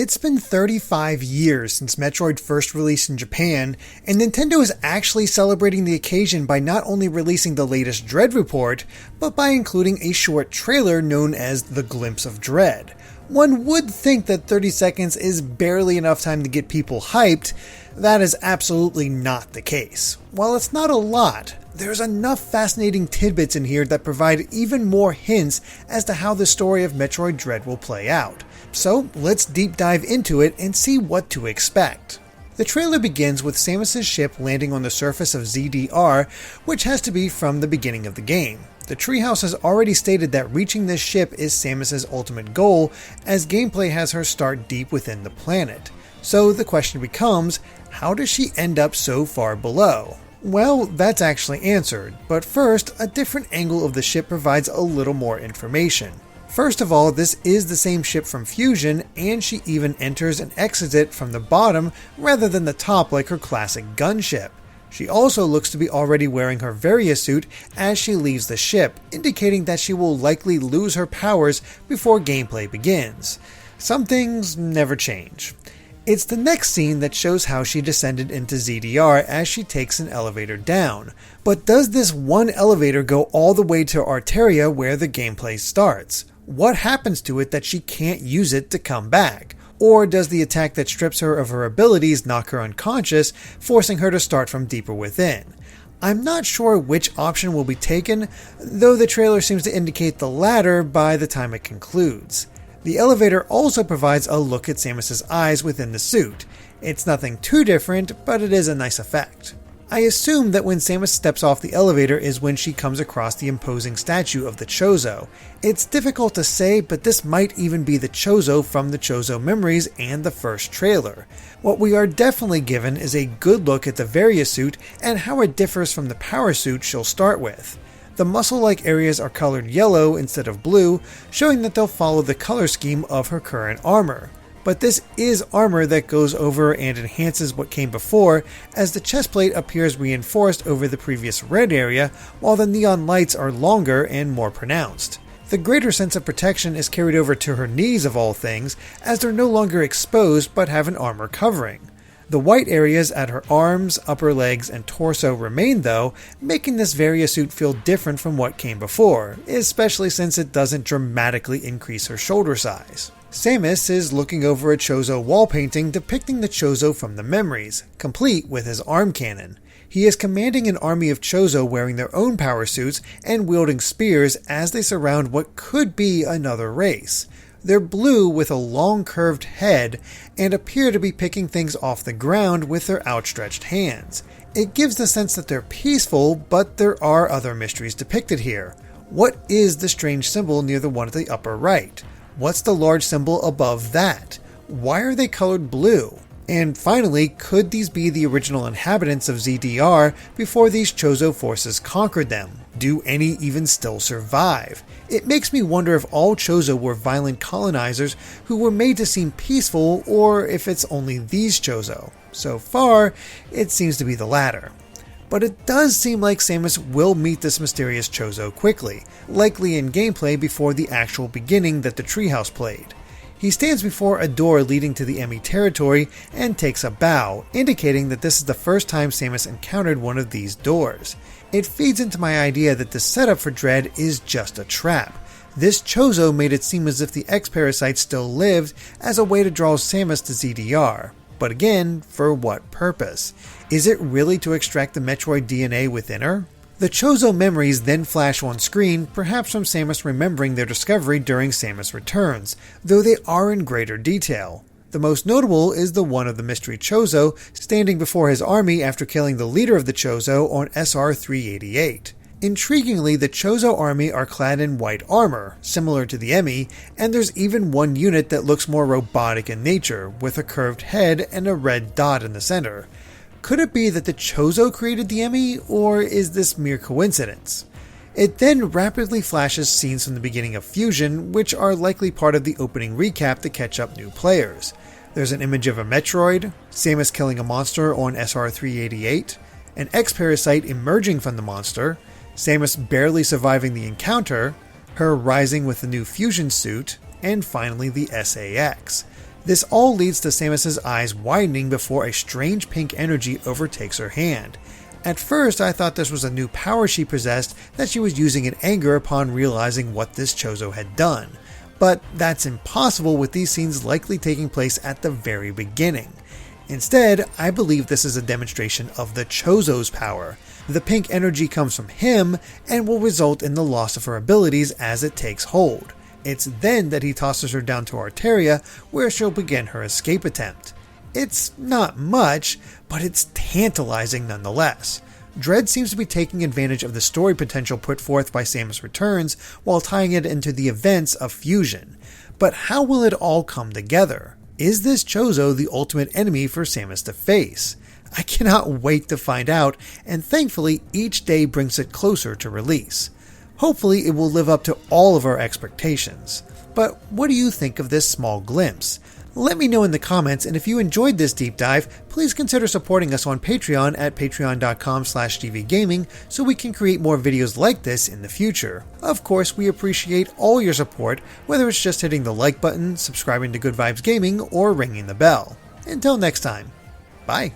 It's been 35 years since Metroid first released in Japan, and Nintendo is actually celebrating the occasion by not only releasing the latest Dread report, but by including a short trailer known as The Glimpse of Dread. One would think that 30 seconds is barely enough time to get people hyped. That is absolutely not the case. While it's not a lot, there's enough fascinating tidbits in here that provide even more hints as to how the story of Metroid Dread will play out. So let's deep dive into it and see what to expect. The trailer begins with Samus' ship landing on the surface of ZDR, which has to be from the beginning of the game. The treehouse has already stated that reaching this ship is Samus' ultimate goal, as gameplay has her start deep within the planet. So the question becomes, how does she end up so far below? Well, that's actually answered, but first, a different angle of the ship provides a little more information. First of all, this is the same ship from Fusion, and she even enters and exits it from the bottom rather than the top like her classic gunship. She also looks to be already wearing her Varia Suit as she leaves the ship, indicating that she will likely lose her powers before gameplay begins. Some things never change. It's the next scene that shows how she descended into ZDR as she takes an elevator down. But does this one elevator go all the way to Arteria where the gameplay starts? What happens to it that she can't use it to come back? Or does the attack that strips her of her abilities knock her unconscious, forcing her to start from deeper within? I'm not sure which option will be taken, though the trailer seems to indicate the latter by the time it concludes. The elevator also provides a look at Samus' eyes within the suit. It's nothing too different, but it is a nice effect. I assume that when Samus steps off the elevator is when she comes across the imposing statue of the Chozo. It's difficult to say, but this might even be the Chozo from the Chozo memories and the first trailer. What we are definitely given is a good look at the Varia Suit and how it differs from the Power Suit she'll start with. The muscle-like areas are colored yellow instead of blue, showing that they'll follow the color scheme of her current armor. But this is armor that goes over and enhances what came before, as the chestplate appears reinforced over the previous red area, while the neon lights are longer and more pronounced. The greater sense of protection is carried over to her knees of all things, as they're no longer exposed but have an armor covering. The white areas at her arms, upper legs, and torso remain though, making this Varia Suit feel different from what came before, especially since it doesn't dramatically increase her shoulder size. Samus is looking over a Chozo wall painting depicting the Chozo from the memories, complete with his arm cannon. He is commanding an army of Chozo wearing their own power suits and wielding spears as they surround what could be another race. They're blue with a long curved head and appear to be picking things off the ground with their outstretched hands. It gives the sense that they're peaceful, but there are other mysteries depicted here. What is the strange symbol near the one at the upper right? What's the large symbol above that? Why are they colored blue? And finally, could these be the original inhabitants of ZDR before these Chozo forces conquered them? Do any even still survive? It makes me wonder if all Chozo were violent colonizers who were made to seem peaceful, or if it's only these Chozo. So far, it seems to be the latter. But it does seem like Samus will meet this mysterious Chozo quickly, likely in gameplay before the actual beginning that the treehouse played. He stands before a door leading to the E.M.M.I territory and takes a bow, indicating that this is the first time Samus encountered one of these doors. It feeds into my idea that the setup for Dread is just a trap. This Chozo made it seem as if the X-Parasite still lived as a way to draw Samus to ZDR. But again, for what purpose? Is it really to extract the Metroid DNA within her? The Chozo memories then flash on screen, perhaps from Samus remembering their discovery during Samus Returns, though they are in greater detail. The most notable is the one of the mystery Chozo standing before his army after killing the leader of the Chozo on SR-388. Intriguingly, the Chozo army are clad in white armor, similar to the E.M.M.I, and there's even one unit that looks more robotic in nature, with a curved head and a red dot in the center. Could it be that the Chozo created the E.M.M.I, or is this mere coincidence? It then rapidly flashes scenes from the beginning of Fusion, which are likely part of the opening recap to catch up new players. There's an image of a Metroid, Samus killing a monster on SR-388, an X-Parasite emerging from the monster, Samus barely surviving the encounter, her rising with the new Fusion suit, and finally the SAX. This all leads to Samus's eyes widening before a strange pink energy overtakes her hand. At first, I thought this was a new power she possessed that she was using in anger upon realizing what this Chozo had done. But that's impossible with these scenes likely taking place at the very beginning. Instead, I believe this is a demonstration of the Chozo's power. The pink energy comes from him and will result in the loss of her abilities as it takes hold. It's then that he tosses her down to Arteria, where she'll begin her escape attempt. It's not much, but it's tantalizing nonetheless. Dread seems to be taking advantage of the story potential put forth by Samus Returns while tying it into the events of Fusion. But how will it all come together? Is this Chozo the ultimate enemy for Samus to face? I cannot wait to find out, and thankfully each day brings it closer to release. Hopefully it will live up to all of our expectations. But what do you think of this small glimpse? Let me know in the comments, and if you enjoyed this deep dive, please consider supporting us on Patreon at patreon.com/dvgaming so we can create more videos like this in the future. Of course, we appreciate all your support, whether it's just hitting the like button, subscribing to Good Vibes Gaming, or ringing the bell. Until next time, bye.